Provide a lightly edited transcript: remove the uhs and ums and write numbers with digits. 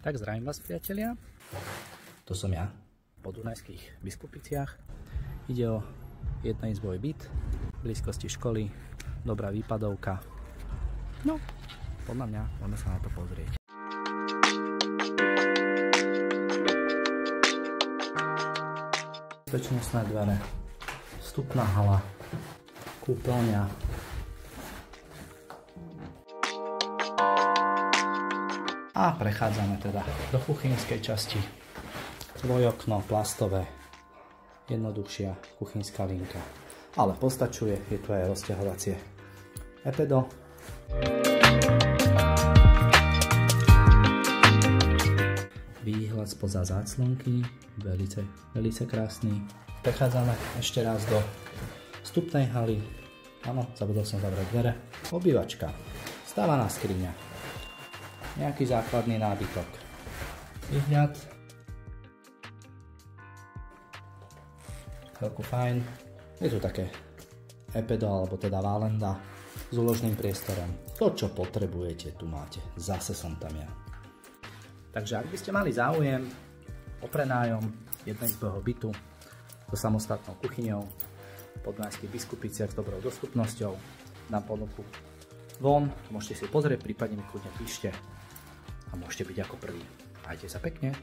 Tak zdravím vás, priatelia. To som ja po Dunajských Biskupiciach. Ide o jednoizbový byt v blízkosti školy, dobrá výpadovka. No, podľa mňa poďme sa na to pozrieť. Bezpečnostné dvere, vstupná hala, kúpeľňa. A prechádzame teda do kuchynskej časti. Dvojokno, plastové, jednoduchšia kuchynská linka. Ale postačuje, je tu aj rozťahovacie epedo. Výhľad spoza záclonky, velice krásny. Prechádzame ešte raz do vstupnej haly. Áno, zabudol som zavrieť dvere. Obývačka, stávaná skriňa. Nejaký základný nábytok. Výhľad. Celku fajn. Je tu také epedo, alebo teda válenda s úložným priestorom. To, čo potrebujete, tu máte. Zase som tam ja. Takže ak by ste mali záujem o prenájom jednoizbového bytu so samostatnou kuchyňou po Dunajských Biskupiciach s dobrou dostupnosťou, dám ponuku von, môžete si pozrieť, prípadne mi kľudne píšte a môžete byť ako prvý. Majte sa pekne.